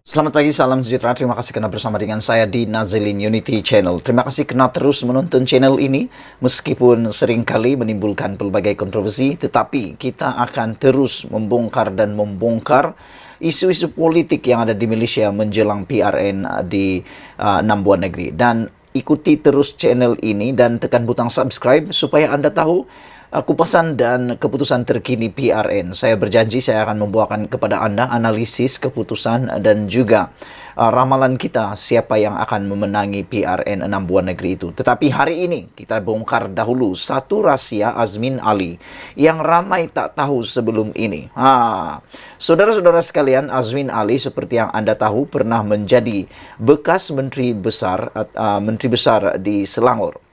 Selamat pagi, salam sejahtera. Terima kasih karena bersama dengan saya di Nazilin Unity Channel. Terima kasih karena terus menonton channel ini. Meskipun seringkali menimbulkan pelbagai kontroversi, tetapi kita akan terus membongkar dan membongkar isu-isu politik yang ada di Malaysia menjelang PRN di 6 buah negeri. Dan ikuti terus channel ini dan tekan butang subscribe supaya Anda tahu kupasan dan keputusan terkini PRN. Saya berjanji saya akan membawakan kepada Anda analisis keputusan dan juga ramalan kita siapa yang akan memenangi PRN 6 buah negeri itu. Tetapi hari ini kita bongkar dahulu satu rahsia Azmin Ali yang ramai tak tahu sebelum ini. Saudara-saudara sekalian, Azmin Ali seperti yang Anda tahu pernah menjadi bekas menteri besar di Selangor.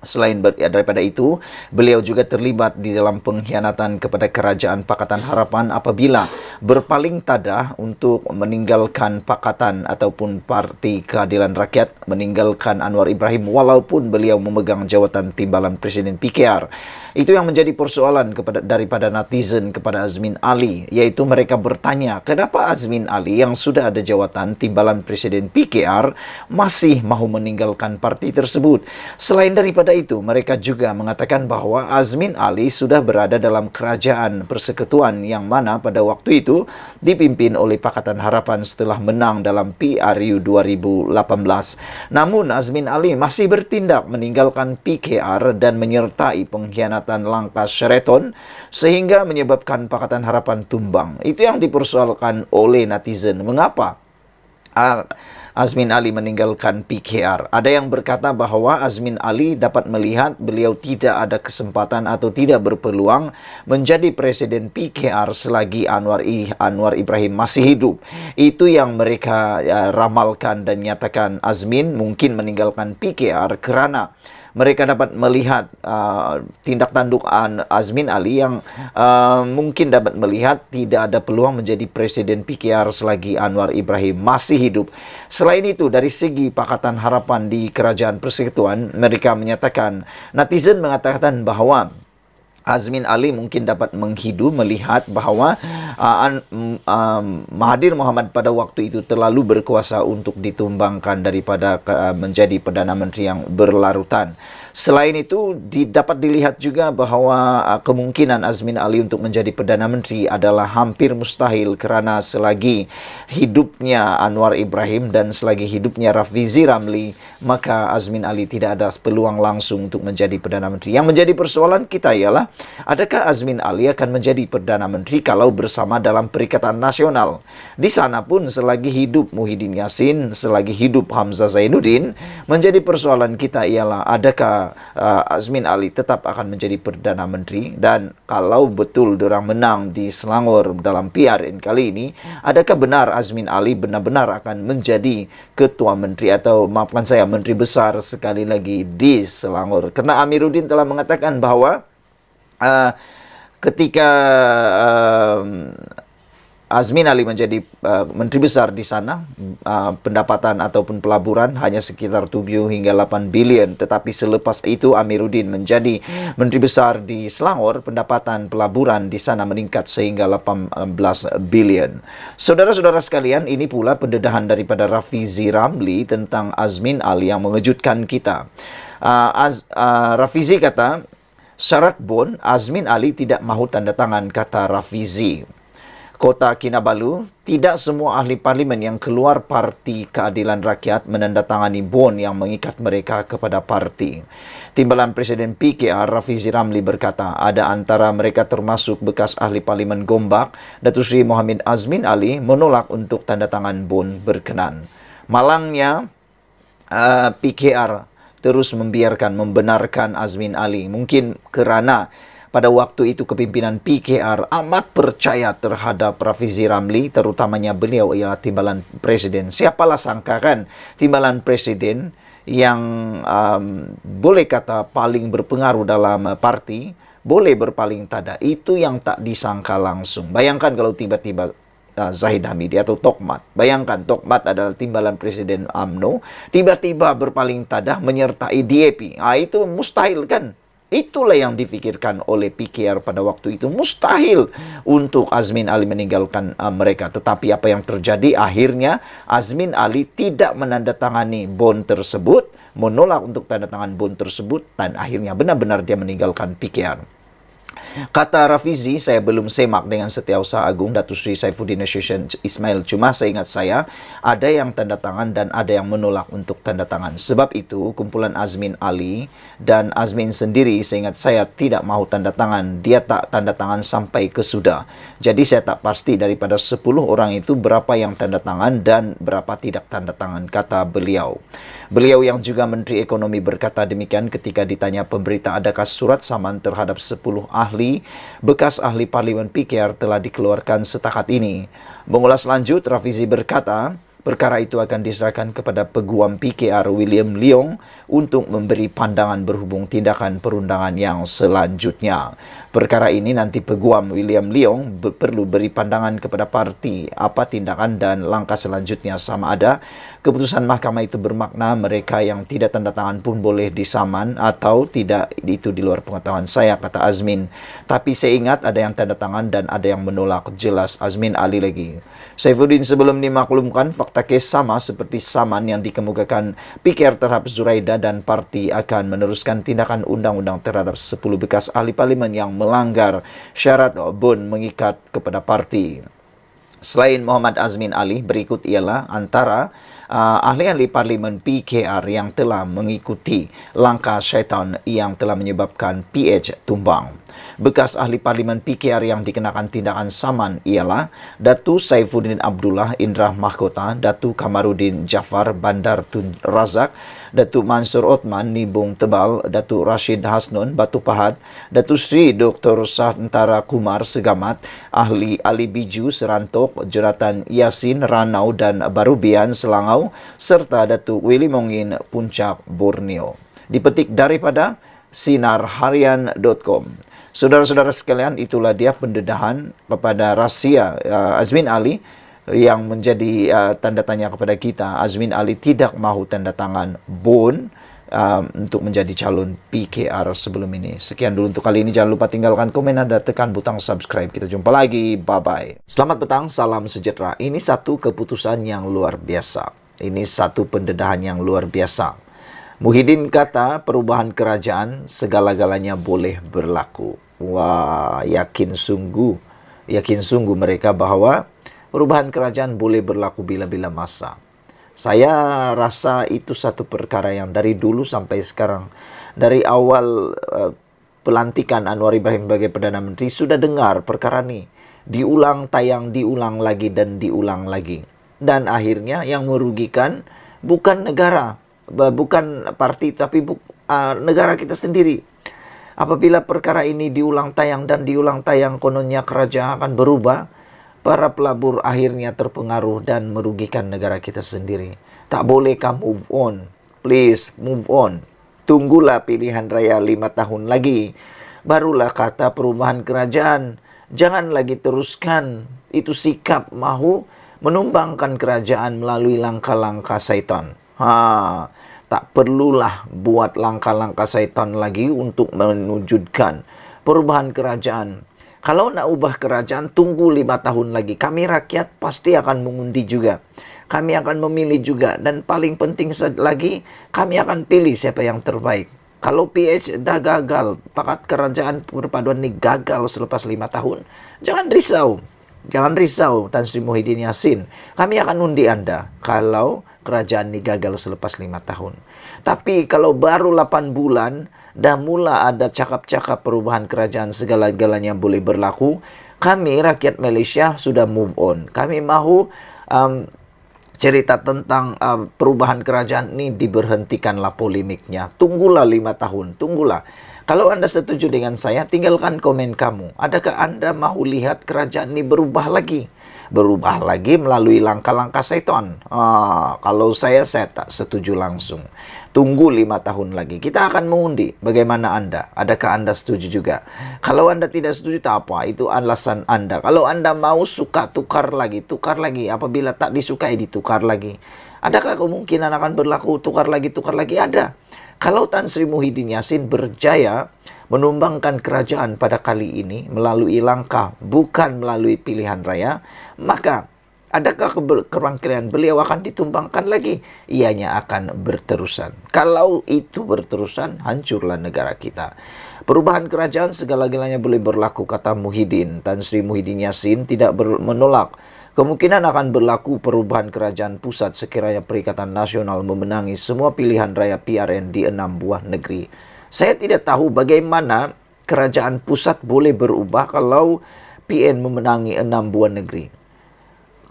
Selain daripada itu, beliau juga terlibat di dalam pengkhianatan kepada Kerajaan Pakatan Harapan apabila berpaling tadah untuk meninggalkan Pakatan ataupun Parti Keadilan Rakyat, meninggalkan Anwar Ibrahim walaupun beliau memegang jawatan timbalan Presiden PKR. Itu yang menjadi persoalan daripada netizen kepada Azmin Ali, yaitu mereka bertanya, kenapa Azmin Ali yang sudah ada jawatan timbalan Presiden PKR masih mahu meninggalkan parti tersebut? Selain daripada itu, mereka juga mengatakan bahwa Azmin Ali sudah berada dalam kerajaan persekutuan yang mana pada waktu itu dipimpin oleh Pakatan Harapan setelah menang dalam PRU 2018. Namun Azmin Ali masih bertindak meninggalkan PKR dan menyertai pengkhianatan langkah Sheraton sehingga menyebabkan Pakatan Harapan tumbang. Itu yang dipersoalkan oleh netizen. Mengapa Azmin Ali meninggalkan PKR? Ada yang berkata bahwa Azmin Ali dapat melihat beliau tidak ada kesempatan atau tidak berpeluang menjadi presiden PKR selagi Anwar Ibrahim masih hidup. Itu yang mereka ramalkan dan nyatakan Azmin mungkin meninggalkan PKR kerana mereka dapat melihat tindak tanduk Azmin Ali yang mungkin dapat melihat tidak ada peluang menjadi presiden PKR selagi Anwar Ibrahim masih hidup. Selain itu, dari segi Pakatan Harapan di Kerajaan Persekutuan, mereka menyatakan, netizen mengatakan bahwa Azmin Ali mungkin dapat melihat bahawa Mahathir Mohamad pada waktu itu terlalu berkuasa untuk ditumbangkan daripada menjadi Perdana Menteri yang berlarutan. Selain itu, dapat dilihat juga bahawa kemungkinan Azmin Ali untuk menjadi Perdana Menteri adalah hampir mustahil kerana selagi hidupnya Anwar Ibrahim dan selagi hidupnya Rafizi Ramli, maka Azmin Ali tidak ada peluang langsung untuk menjadi Perdana Menteri. Yang menjadi persoalan kita ialah, adakah Azmin Ali akan menjadi Perdana Menteri kalau bersama dalam Perikatan Nasional? Di sana pun selagi hidup Muhyiddin Yassin, selagi hidup Hamzah Zainuddin, menjadi persoalan kita ialah adakah Azmin Ali tetap akan menjadi Perdana Menteri? Dan kalau betul diorang menang di Selangor dalam PRN kali ini, adakah benar Azmin Ali benar-benar akan menjadi Ketua Menteri atau maafkan saya, Menteri Besar sekali lagi di Selangor? Kerana Amiruddin telah mengatakan bahawa ketika Azmin Ali menjadi Menteri Besar di sana, pendapatan ataupun pelaburan hanya sekitar 7 hingga 8 bilion. Tetapi selepas itu Amiruddin menjadi Menteri Besar di Selangor, pendapatan pelaburan di sana meningkat sehingga 18 bilion. Saudara-saudara sekalian, ini pula pendedahan daripada Rafizi Ramli tentang Azmin Ali yang mengejutkan kita. Rafizi kata, syarat bond, Azmin Ali tidak mahu tanda tangan, kata Rafizi. Kota Kinabalu, tidak semua ahli parlimen yang keluar Parti Keadilan Rakyat menandatangani bond yang mengikat mereka kepada parti. Timbalan Presiden PKR Rafizi Ramli berkata, ada antara mereka termasuk bekas ahli parlimen Gombak, Datuk Seri Mohammed Azmin Ali menolak untuk tanda tangan bond berkenan. Malangnya, PKR terus membenarkan Azmin Ali. Mungkin kerana pada waktu itu kepimpinan PKR amat percaya terhadap Rafizi Ramli, terutamanya beliau ialah timbalan presiden. Siapalah sangkakan timbalan presiden yang boleh kata paling berpengaruh dalam parti, boleh berpaling tada. Itu yang tak disangka langsung. Bayangkan kalau tiba-tiba Zahid Hamidi atau Tokmat. Bayangkan, Tokmat adalah timbalan Presiden UMNO, tiba-tiba berpaling tadah menyertai DAP. Itu mustahil kan? Itulah yang difikirkan oleh PKR pada waktu itu. Mustahil untuk Azmin Ali meninggalkan mereka. Tetapi apa yang terjadi? Akhirnya Azmin Ali tidak menandatangani bond tersebut, menolak untuk tanda tangan bond tersebut, dan akhirnya benar-benar dia meninggalkan PKR. Kata Rafizi, saya belum semak dengan Setiausaha Agung Datuk Seri Saifuddin Nasution Ismail. Cuma seingat saya, ada yang tanda tangan dan ada yang menolak untuk tanda tangan. Sebab itu, kumpulan Azmin Ali dan Azmin sendiri, seingat saya, tidak mahu tanda tangan. Dia tak tanda tangan sampai ke sudah. Jadi saya tak pasti daripada 10 orang itu berapa yang tanda tangan dan berapa tidak tanda tangan, kata beliau. Beliau yang juga Menteri Ekonomi berkata demikian ketika ditanya pemberita adakah surat saman terhadap 10 ahli, bekas ahli Parlimen PKR telah dikeluarkan setakat ini. Mengulas lanjut, Rafizi berkata, perkara itu akan diserahkan kepada Peguam PKR William Leong untuk memberi pandangan berhubung tindakan perundangan yang selanjutnya. Perkara ini nanti Peguam William Leong perlu beri pandangan kepada parti apa tindakan dan langkah selanjutnya, sama ada keputusan mahkamah itu bermakna mereka yang tidak tanda tangan pun boleh disaman atau tidak, itu di luar pengetahuan saya, kata Azmin. Tapi saya ingat ada yang tanda tangan dan ada yang menolak, jelas Azmin Ali lagi. Saifuddin sebelum dimaklumkan fakta kes sama seperti saman yang dikemukakan PKR terhadap Zuraida dan parti akan meneruskan tindakan undang-undang terhadap 10 bekas ahli parlimen yang melanggar syarat bond mengikat kepada parti. Selain Muhammad Azmin Ali, berikut ialah antara ahli-ahli parlimen PKR yang telah mengikuti langkah syaitan yang telah menyebabkan PH tumbang. Bekas ahli parlimen PKR yang dikenakan tindakan saman ialah Datu Saifuddin Abdullah Indra Mahkota, Datu Kamarudin Jafar Bandar Tun Razak, Datu Mansur Othman Nibung Tebal, Datu Rashid Hasnun Batu Pahat, Datu Sri Dr. Santara Kumar Segamat, ahli Ali Biju Serantok, Juratan Yasin Ranau dan Barubian Selangau, serta Datu Willy Mongin Puncak Borneo. Dipetik daripada sinarharian.com. Saudara-saudara sekalian, itulah dia pendedahan kepada rahsia Azmin Ali yang menjadi tanda tanya kepada kita. Azmin Ali tidak mahu tanda tangan bond untuk menjadi calon PKR sebelum ini. Sekian dulu untuk kali ini. Jangan lupa tinggalkan komen dan tekan butang subscribe. Kita jumpa lagi. Bye-bye. Selamat petang, salam sejahtera. Ini satu keputusan yang luar biasa. Ini satu pendedahan yang luar biasa. Muhyiddin kata perubahan kerajaan segala-galanya boleh berlaku. Wah, yakin sungguh mereka bahwa perubahan kerajaan boleh berlaku bila-bila masa. Saya rasa itu satu perkara yang dari dulu sampai sekarang, dari awal pelantikan Anwar Ibrahim sebagai Perdana Menteri, sudah dengar perkara ini. Diulang tayang, diulang lagi dan diulang lagi. Dan akhirnya yang merugikan bukan negara, bukan parti, tapi negara kita sendiri. Apabila perkara ini diulang tayang dan diulang tayang, kononnya kerajaan akan berubah, para pelabur akhirnya terpengaruh dan merugikan negara kita sendiri. Tak bolehkah move on? Please, move on. Tunggulah pilihan raya 5 tahun lagi. Barulah kata perubahan kerajaan. Jangan lagi teruskan itu sikap mahu menumbangkan kerajaan melalui langkah-langkah syaitan. Tak perlulah buat langkah-langkah syaitan lagi untuk menwujudkan perubahan kerajaan. Kalau nak ubah kerajaan, tunggu 5 tahun lagi. Kami rakyat pasti akan mengundi juga. Kami akan memilih juga. Dan paling penting lagi, kami akan pilih siapa yang terbaik. Kalau PH dah gagal, pakat kerajaan perpaduan ini gagal selepas 5 tahun, jangan risau. Jangan risau, Tan Sri Muhyiddin Yassin. Kami akan undi Anda kalau kerajaan ini gagal selepas 5 tahun. Tapi kalau baru 8 bulan, dah mula ada cakap-cakap perubahan kerajaan segala-galanya boleh berlaku, kami rakyat Malaysia sudah move on. Kami mahu cerita tentang perubahan kerajaan ini diberhentikanlah polemiknya. Tunggulah 5 tahun, tunggulah. Kalau Anda setuju dengan saya, tinggalkan komen kamu. Adakah Anda mahu lihat kerajaan ini berubah lagi? Berubah lagi melalui langkah-langkah syaitan. Kalau saya tak setuju langsung. Tunggu 5 tahun lagi. Kita akan mengundi. Bagaimana Anda? Adakah Anda setuju juga? Kalau Anda tidak setuju, tak apa. Itu alasan Anda. Kalau Anda mau suka, tukar lagi. Tukar lagi. Apabila tak disukai, ditukar lagi. Adakah kemungkinan akan berlaku tukar lagi? Ada. Kalau Tan Sri Muhyiddin Yassin berjaya menumbangkan kerajaan pada kali ini melalui langkah bukan melalui pilihan raya, maka adakah kerangkaian beliau akan ditumbangkan lagi? Ianya akan berterusan. Kalau itu berterusan, hancurlah negara kita. Perubahan kerajaan segala-galanya boleh berlaku, kata Muhyiddin. Tan Sri Muhyiddin Yassin tidak menolak kemungkinan akan berlaku perubahan kerajaan pusat sekiranya Perikatan Nasional memenangi semua pilihan raya PRN di 6 buah negeri. Saya tidak tahu bagaimana kerajaan pusat boleh berubah kalau PN memenangi 6 buah negeri.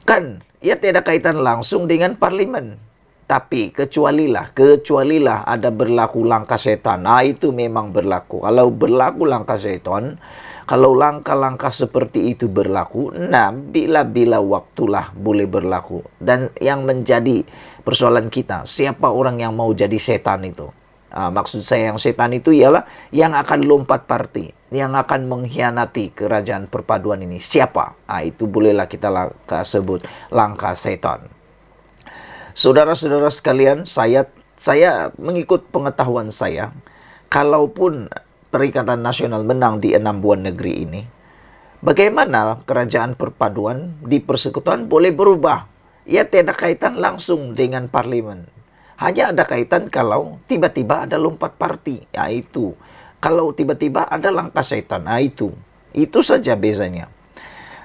Kan, ia tidak kaitan langsung dengan parlimen. Tapi kecualilah ada berlaku langkah setan. Nah, itu memang berlaku. Kalau berlaku langkah setan, kalau langkah-langkah seperti itu berlaku, nah bila-bila waktulah boleh berlaku. Dan yang menjadi persoalan kita, siapa orang yang mau jadi setan itu? Maksud saya yang setan itu ialah yang akan lompat parti, yang akan mengkhianati kerajaan perpaduan ini. Siapa? Itu bolehlah kita sebut langkah setan. Saudara-saudara sekalian, saya mengikut pengetahuan saya, kalaupun Perikatan Nasional menang di 6 buah negeri ini, bagaimana kerajaan perpaduan di persekutuan boleh berubah? Ia tidak kaitan langsung dengan parlimen. Hanya ada kaitan kalau tiba-tiba ada lompat parti, yaitu kalau tiba-tiba ada langkah setan, itu saja bezanya.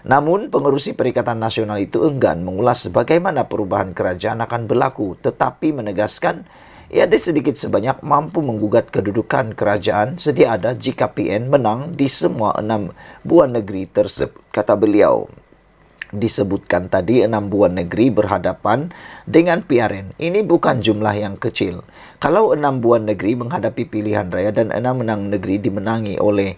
Namun pengurusi Perikatan Nasional itu enggan mengulas bagaimana perubahan kerajaan akan berlaku, tetapi menegaskan ia sedikit sebanyak mampu menggugat kedudukan kerajaan sedia ada jika PN menang di semua 6 buah negeri tersebut, kata beliau. Disebutkan tadi 6 buah negeri berhadapan dengan PRN. Ini bukan jumlah yang kecil. Kalau 6 buah negeri menghadapi pilihan raya dan 6 menang negeri dimenangi oleh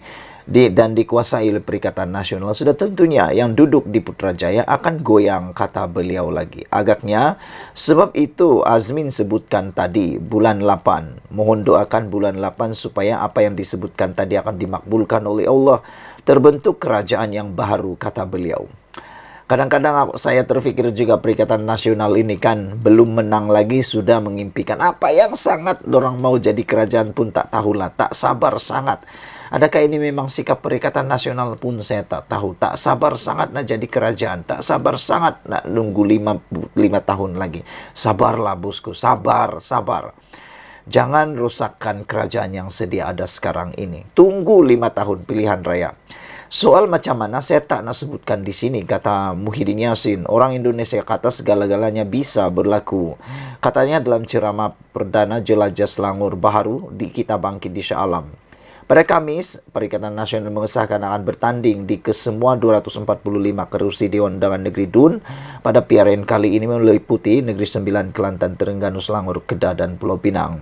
dan dikuasai oleh Perikatan Nasional, sudah tentunya yang duduk di Putrajaya akan goyang, kata beliau lagi. Agaknya sebab itu Azmin sebutkan tadi bulan 8. Mohon doakan bulan 8 supaya apa yang disebutkan tadi akan dimakbulkan oleh Allah. Terbentuk kerajaan yang baru, kata beliau. Kadang-kadang saya terfikir juga Perikatan Nasional ini kan belum menang lagi sudah mengimpikan apa yang sangat dorang mau jadi kerajaan pun tak tahulah, tak sabar sangat. Adakah ini memang sikap Perikatan Nasional pun saya tak tahu. Tak sabar sangat nak jadi kerajaan, tak sabar sangat nak nunggu 5 tahun lagi. Sabarlah bosku, sabar. Jangan rusakkan kerajaan yang sedia ada sekarang ini. Tunggu 5 tahun pilihan raya. Soal macam mana saya tak nak sebutkan di sini, kata Muhyiddin Yassin. Orang Indonesia kata segala-galanya bisa berlaku. Katanya dalam ceramah perdana Jelajah Selangor Baharu di Kita Bangkit di Shah Alam. Pada Kamis, Perikatan Nasional mengesahkan akan bertanding di kesemua 245 kerusi Dewan Undangan Negeri DUN pada PRN kali ini meliputi Negeri Sembilan, Kelantan, Terengganu, Selangor, Kedah, dan Pulau Pinang.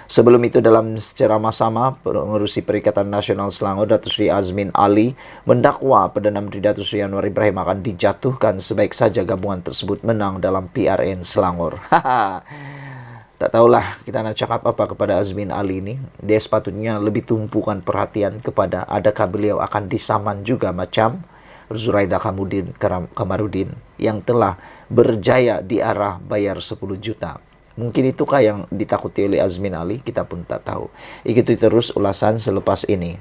Sebelum itu dalam ceramah sama, pengurusi Perikatan Nasional Selangor Datuk Seri Azmin Ali mendakwa Perdana Menteri Datuk Seri Anwar Ibrahim akan dijatuhkan sebaik saja gabungan tersebut menang dalam PRN Selangor. Tak tahulah kita nak cakap apa kepada Azmin Ali ini. Dia sepatutnya lebih tumpukan perhatian kepada adakah beliau akan disaman juga macam Zuraida Kamarudin yang telah berjaya di arah bayar 10 juta. Mungkin itukah yang ditakuti oleh Azmin Ali? Kita pun tak tahu. Ikuti terus ulasan selepas ini.